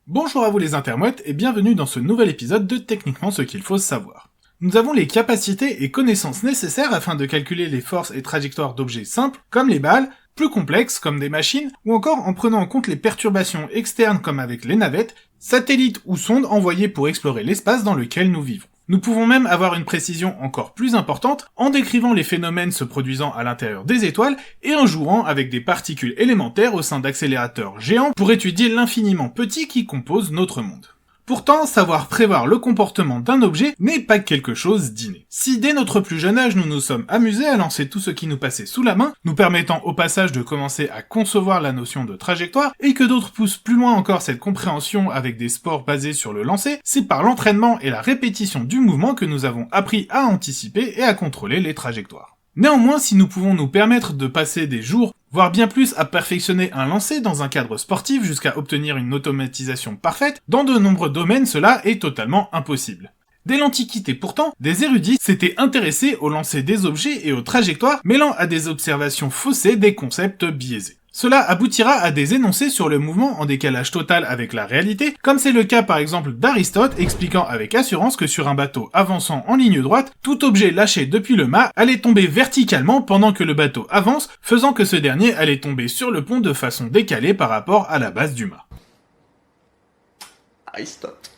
Bonjour à vous les intermouettes et bienvenue dans ce nouvel épisode de Techniquement ce qu'il faut savoir. Nous avons les capacités et connaissances nécessaires afin de calculer les forces et trajectoires d'objets simples comme les balles, plus complexes comme des machines, ou encore en prenant en compte les perturbations externes comme avec les navettes, satellites ou sondes envoyées pour explorer l'espace dans lequel nous vivons. Nous pouvons même avoir une précision encore plus importante en décrivant les phénomènes se produisant à l'intérieur des étoiles et en jouant avec des particules élémentaires au sein d'accélérateurs géants pour étudier l'infiniment petit qui compose notre monde. Pourtant, savoir prévoir le comportement d'un objet n'est pas quelque chose d'inné. Si dès notre plus jeune âge nous nous sommes amusés à lancer tout ce qui nous passait sous la main, nous permettant au passage de commencer à concevoir la notion de trajectoire, et que d'autres poussent plus loin encore cette compréhension avec des sports basés sur le lancer, c'est par l'entraînement et la répétition du mouvement que nous avons appris à anticiper et à contrôler les trajectoires. Néanmoins, si nous pouvons nous permettre de passer des jours, voire bien plus à perfectionner un lancer dans un cadre sportif jusqu'à obtenir une automatisation parfaite, dans de nombreux domaines cela est totalement impossible. Dès l'Antiquité pourtant, des érudits s'étaient intéressés au lancer des objets et aux trajectoires, mêlant à des observations faussées des concepts biaisés. Cela aboutira à des énoncés sur le mouvement en décalage total avec la réalité, comme c'est le cas par exemple d'Aristote expliquant avec assurance que sur un bateau avançant en ligne droite, tout objet lâché depuis le mât allait tomber verticalement pendant que le bateau avance, faisant que ce dernier allait tomber sur le pont de façon décalée par rapport à la base du mât. Aristote.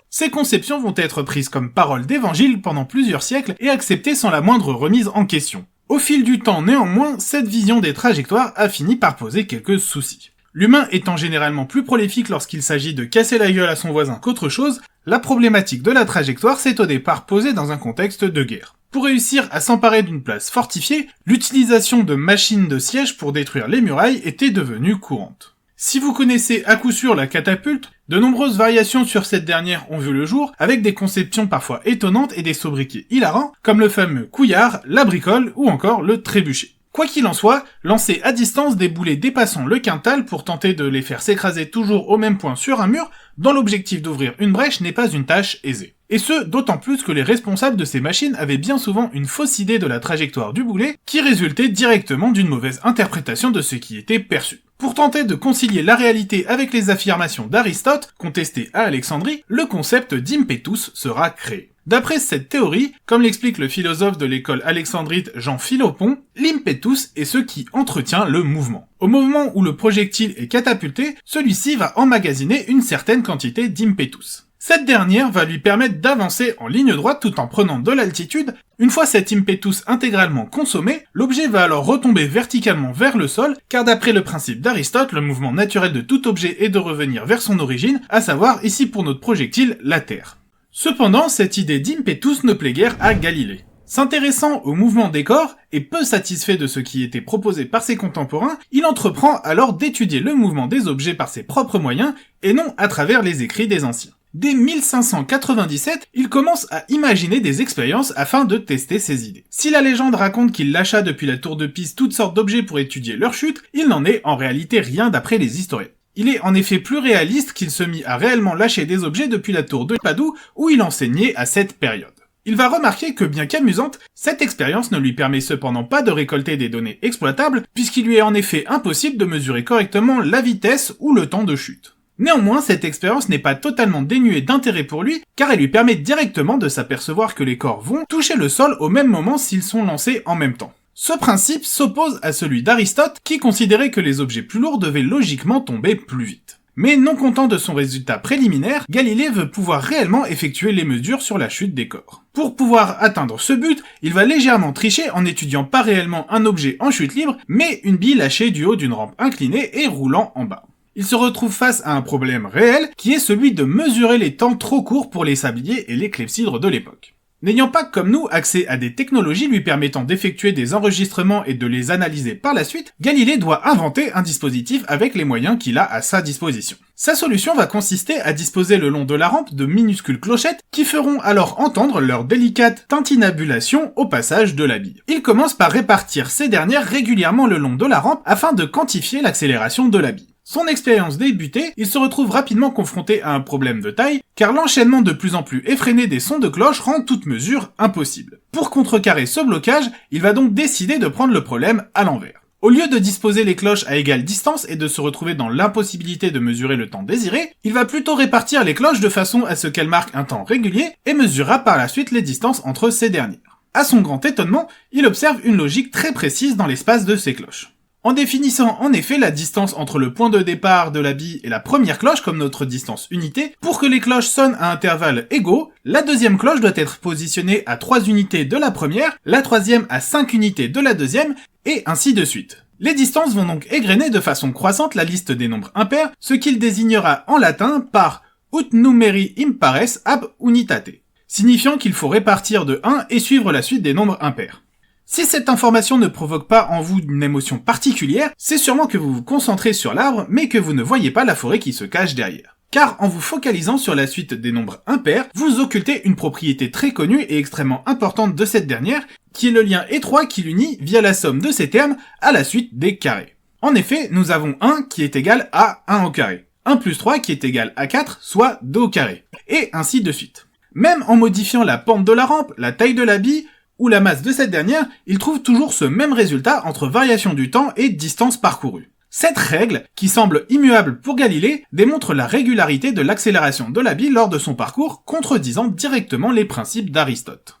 Ces conceptions vont être prises comme paroles d'évangile pendant plusieurs siècles et acceptées sans la moindre remise en question. Au fil du temps néanmoins, cette vision des trajectoires a fini par poser quelques soucis. L'humain étant généralement plus prolifique lorsqu'il s'agit de casser la gueule à son voisin qu'autre chose, la problématique de la trajectoire s'est au départ posée dans un contexte de guerre. Pour réussir à s'emparer d'une place fortifiée, l'utilisation de machines de siège pour détruire les murailles était devenue courante. Si vous connaissez à coup sûr la catapulte, de nombreuses variations sur cette dernière ont vu le jour, avec des conceptions parfois étonnantes et des sobriquets hilarants, comme le fameux couillard, la bricole ou encore le trébuchet. Quoi qu'il en soit, lancer à distance des boulets dépassant le quintal pour tenter de les faire s'écraser toujours au même point sur un mur, dans l'objectif d'ouvrir une brèche n'est pas une tâche aisée. Et ce, d'autant plus que les responsables de ces machines avaient bien souvent une fausse idée de la trajectoire du boulet, qui résultait directement d'une mauvaise interprétation de ce qui était perçu. Pour tenter de concilier la réalité avec les affirmations d'Aristote, contestées à Alexandrie, le concept d'impetus sera créé. D'après cette théorie, comme l'explique le philosophe de l'école alexandrite Jean Philopon, l'impetus est ce qui entretient le mouvement. Au moment où le projectile est catapulté, celui-ci va emmagasiner une certaine quantité d'impetus. Cette dernière va lui permettre d'avancer en ligne droite tout en prenant de l'altitude. Une fois cet impetus intégralement consommé, l'objet va alors retomber verticalement vers le sol, car d'après le principe d'Aristote, le mouvement naturel de tout objet est de revenir vers son origine, à savoir ici pour notre projectile, la Terre. Cependant, cette idée d'impetus ne plaît guère à Galilée. S'intéressant au mouvement des corps, et peu satisfait de ce qui était proposé par ses contemporains, il entreprend alors d'étudier le mouvement des objets par ses propres moyens, et non à travers les écrits des anciens. Dès 1597, il commence à imaginer des expériences afin de tester ses idées. Si la légende raconte qu'il lâcha depuis la tour de Pise toutes sortes d'objets pour étudier leur chute, il n'en est en réalité rien d'après les historiens. Il est en effet plus réaliste qu'il se mit à réellement lâcher des objets depuis la tour de Padoue où il enseignait à cette période. Il va remarquer que bien qu'amusante, cette expérience ne lui permet cependant pas de récolter des données exploitables puisqu'il lui est en effet impossible de mesurer correctement la vitesse ou le temps de chute. Néanmoins, cette expérience n'est pas totalement dénuée d'intérêt pour lui, car elle lui permet directement de s'apercevoir que les corps vont toucher le sol au même moment s'ils sont lancés en même temps. Ce principe s'oppose à celui d'Aristote, qui considérait que les objets plus lourds devaient logiquement tomber plus vite. Mais non content de son résultat préliminaire, Galilée veut pouvoir réellement effectuer les mesures sur la chute des corps. Pour pouvoir atteindre ce but, il va légèrement tricher en n'étudiant pas réellement un objet en chute libre, mais une bille lâchée du haut d'une rampe inclinée et roulant en bas. Il se retrouve face à un problème réel, qui est celui de mesurer les temps trop courts pour les sabliers et les clepsydres de l'époque. N'ayant pas comme nous accès à des technologies lui permettant d'effectuer des enregistrements et de les analyser par la suite, Galilée doit inventer un dispositif avec les moyens qu'il a à sa disposition. Sa solution va consister à disposer le long de la rampe de minuscules clochettes qui feront alors entendre leur délicate tintinabulation au passage de la bille. Il commence par répartir ces dernières régulièrement le long de la rampe afin de quantifier l'accélération de la bille. Son expérience débutée, il se retrouve rapidement confronté à un problème de taille, car l'enchaînement de plus en plus effréné des sons de cloche rend toute mesure impossible. Pour contrecarrer ce blocage, il va donc décider de prendre le problème à l'envers. Au lieu de disposer les cloches à égale distance et de se retrouver dans l'impossibilité de mesurer le temps désiré, il va plutôt répartir les cloches de façon à ce qu'elles marquent un temps régulier et mesurera par la suite les distances entre ces dernières. À son grand étonnement, il observe une logique très précise dans l'espace de ces cloches. En définissant en effet la distance entre le point de départ de la bille et la première cloche comme notre distance unité, pour que les cloches sonnent à intervalles égaux, la deuxième cloche doit être positionnée à 3 unités de la première, la troisième à 5 unités de la deuxième, et ainsi de suite. Les distances vont donc égrener de façon croissante la liste des nombres impairs, ce qu'il désignera en latin par ut numeri impares ab unitate, signifiant qu'il faut répartir de 1 et suivre la suite des nombres impairs. Si cette information ne provoque pas en vous une émotion particulière, c'est sûrement que vous vous concentrez sur l'arbre, mais que vous ne voyez pas la forêt qui se cache derrière. Car en vous focalisant sur la suite des nombres impairs, vous occultez une propriété très connue et extrêmement importante de cette dernière, qui est le lien étroit qui l'unit via la somme de ces termes à la suite des carrés. En effet, nous avons 1 qui est égal à 1 au carré, 1 plus 3 qui est égal à 4, soit 2 au carré, et ainsi de suite. Même en modifiant la pente de la rampe, la taille de la bille, ou la masse de cette dernière, il trouve toujours ce même résultat entre variation du temps et distance parcourue. Cette règle, qui semble immuable pour Galilée, démontre la régularité de l'accélération de la bille lors de son parcours, contredisant directement les principes d'Aristote.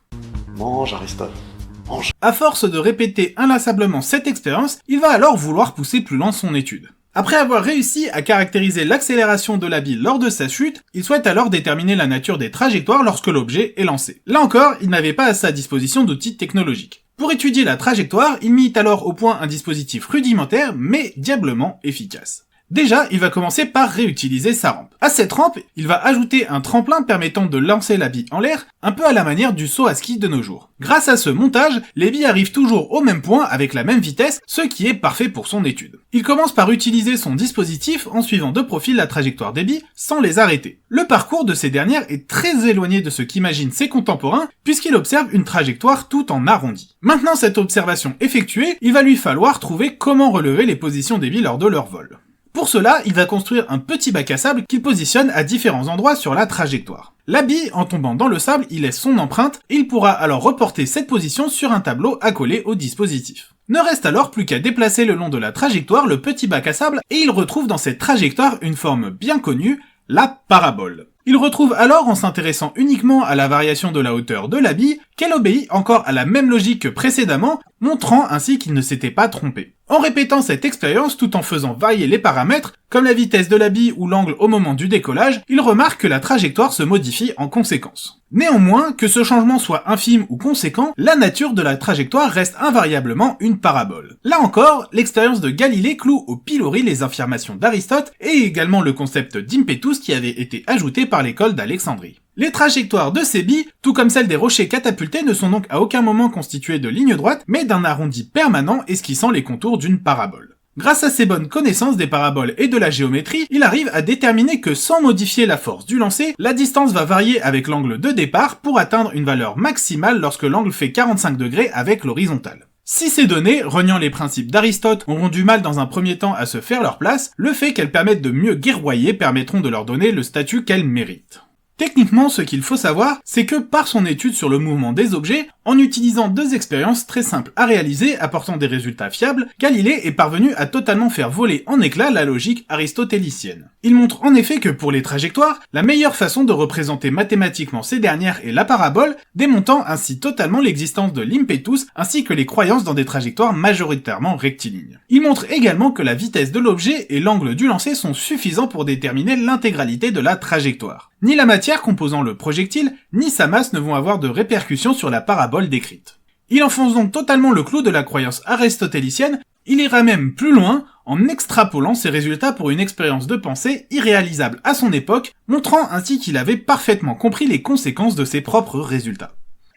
Mange Aristote, mange. À force de répéter inlassablement cette expérience, il va alors vouloir pousser plus loin son étude. Après avoir réussi à caractériser l'accélération de la bille lors de sa chute, il souhaite alors déterminer la nature des trajectoires lorsque l'objet est lancé. Là encore, il n'avait pas à sa disposition d'outils technologiques. Pour étudier la trajectoire, il mit alors au point un dispositif rudimentaire, mais diablement efficace. Déjà, il va commencer par réutiliser sa rampe. À cette rampe, il va ajouter un tremplin permettant de lancer la bille en l'air, un peu à la manière du saut à ski de nos jours. Grâce à ce montage, les billes arrivent toujours au même point avec la même vitesse, ce qui est parfait pour son étude. Il commence par utiliser son dispositif en suivant de profil la trajectoire des billes sans les arrêter. Le parcours de ces dernières est très éloigné de ce qu'imaginent ses contemporains, puisqu'il observe une trajectoire tout en arrondi. Maintenant cette observation effectuée, il va lui falloir trouver comment relever les positions des billes lors de leur vol. Pour cela, il va construire un petit bac à sable qu'il positionne à différents endroits sur la trajectoire. La bille, en tombant dans le sable, il laisse son empreinte, et il pourra alors reporter cette position sur un tableau accolé au dispositif. Ne reste alors plus qu'à déplacer le long de la trajectoire le petit bac à sable, et il retrouve dans cette trajectoire une forme bien connue, la parabole. Il retrouve alors en s'intéressant uniquement à la variation de la hauteur de la bille qu'elle obéit encore à la même logique que précédemment, montrant ainsi qu'il ne s'était pas trompé. En répétant cette expérience tout en faisant varier les paramètres, comme la vitesse de la bille ou l'angle au moment du décollage, il remarque que la trajectoire se modifie en conséquence. Néanmoins, que ce changement soit infime ou conséquent, la nature de la trajectoire reste invariablement une parabole. Là encore, l'expérience de Galilée cloue au pilori les affirmations d'Aristote et également le concept d'impetus qui avait été ajouté par l'école d'Alexandrie. Les trajectoires de ces billes, tout comme celles des rochers catapultés, ne sont donc à aucun moment constituées de lignes droites, mais d'un arrondi permanent esquissant les contours d'une parabole. Grâce à ses bonnes connaissances des paraboles et de la géométrie, il arrive à déterminer que sans modifier la force du lancer, la distance va varier avec l'angle de départ pour atteindre une valeur maximale lorsque l'angle fait 45 degrés avec l'horizontale. Si ces données, reniant les principes d'Aristote, auront du mal dans un premier temps à se faire leur place, le fait qu'elles permettent de mieux guerroyer permettront de leur donner le statut qu'elles méritent. Techniquement, ce qu'il faut savoir, c'est que par son étude sur le mouvement des objets, en utilisant 2 expériences très simples à réaliser apportant des résultats fiables, Galilée est parvenu à totalement faire voler en éclats la logique aristotélicienne. Il montre en effet que pour les trajectoires, la meilleure façon de représenter mathématiquement ces dernières est la parabole, démontant ainsi totalement l'existence de l'impetus ainsi que les croyances dans des trajectoires majoritairement rectilignes. Il montre également que la vitesse de l'objet et l'angle du lancer sont suffisants pour déterminer l'intégralité de la trajectoire. Ni la matière composant le projectile, ni sa masse ne vont avoir de répercussions sur la parabole décrite. Il enfonce donc totalement le clou de la croyance aristotélicienne, il ira même plus loin en extrapolant ses résultats pour une expérience de pensée irréalisable à son époque, montrant ainsi qu'il avait parfaitement compris les conséquences de ses propres résultats.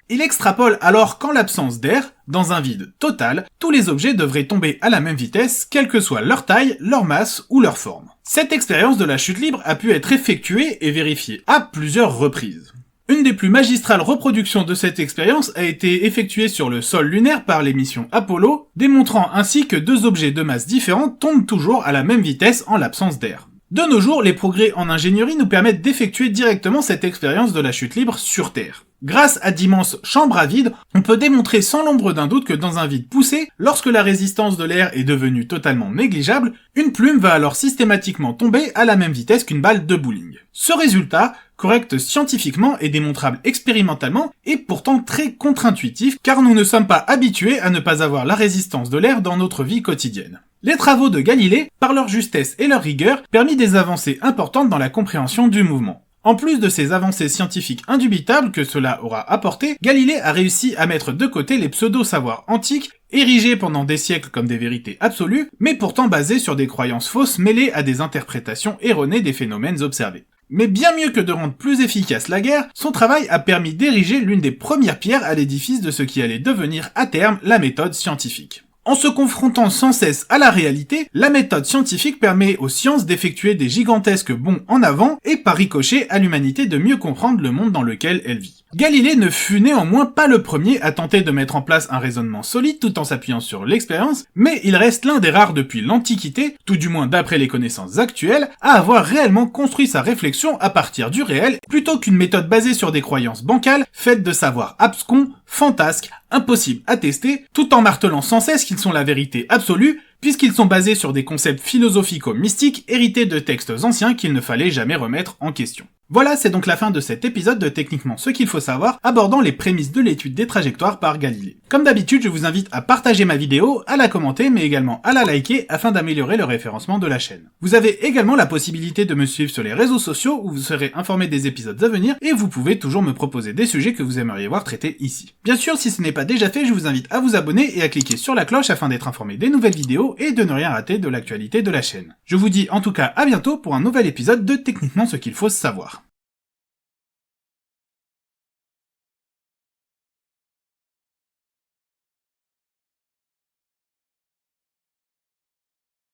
Il extrapole alors qu'en l'absence d'air, dans un vide total, tous les objets devraient tomber à la même vitesse, quelle que soit leur taille, leur masse ou leur forme. Cette expérience de la chute libre a pu être effectuée et vérifiée à plusieurs reprises. Une des plus magistrales reproductions de cette expérience a été effectuée sur le sol lunaire par les missions Apollo, démontrant ainsi que 2 objets de masse différentes tombent toujours à la même vitesse en l'absence d'air. De nos jours, les progrès en ingénierie nous permettent d'effectuer directement cette expérience de la chute libre sur Terre. Grâce à d'immenses chambres à vide, on peut démontrer sans l'ombre d'un doute que dans un vide poussé, lorsque la résistance de l'air est devenue totalement négligeable, une plume va alors systématiquement tomber à la même vitesse qu'une balle de bowling. Ce résultat, correct scientifiquement et démontrable expérimentalement, est pourtant très contre-intuitif car nous ne sommes pas habitués à ne pas avoir la résistance de l'air dans notre vie quotidienne. Les travaux de Galilée, par leur justesse et leur rigueur, permirent des avancées importantes dans la compréhension du mouvement. En plus de ces avancées scientifiques indubitables que cela aura apporté, Galilée a réussi à mettre de côté les pseudo-savoirs antiques, érigés pendant des siècles comme des vérités absolues, mais pourtant basés sur des croyances fausses mêlées à des interprétations erronées des phénomènes observés. Mais bien mieux que de rendre plus efficace la guerre, son travail a permis d'ériger l'une des premières pierres à l'édifice de ce qui allait devenir à terme la méthode scientifique. En se confrontant sans cesse à la réalité, la méthode scientifique permet aux sciences d'effectuer des gigantesques bonds en avant et par ricochet à l'humanité de mieux comprendre le monde dans lequel elle vit. Galilée ne fut néanmoins pas le premier à tenter de mettre en place un raisonnement solide tout en s'appuyant sur l'expérience, mais il reste l'un des rares depuis l'Antiquité, tout du moins d'après les connaissances actuelles, à avoir réellement construit sa réflexion à partir du réel, plutôt qu'une méthode basée sur des croyances bancales, faites de savoirs abscons, fantasques, impossibles à tester, tout en martelant sans cesse qu'ils sont la vérité absolue, puisqu'ils sont basés sur des concepts philosophico-mystiques hérités de textes anciens qu'il ne fallait jamais remettre en question. Voilà, c'est donc la fin de cet épisode de Techniquement ce qu'il faut savoir, abordant les prémices de l'étude des trajectoires par Galilée. Comme d'habitude, je vous invite à partager ma vidéo, à la commenter, mais également à la liker afin d'améliorer le référencement de la chaîne. Vous avez également la possibilité de me suivre sur les réseaux sociaux où vous serez informé des épisodes à venir et vous pouvez toujours me proposer des sujets que vous aimeriez voir traités ici. Bien sûr, si ce n'est pas déjà fait, je vous invite à vous abonner et à cliquer sur la cloche afin d'être informé des nouvelles vidéos et de ne rien rater de l'actualité de la chaîne. Je vous dis en tout cas à bientôt pour un nouvel épisode de Techniquement ce qu'il faut savoir.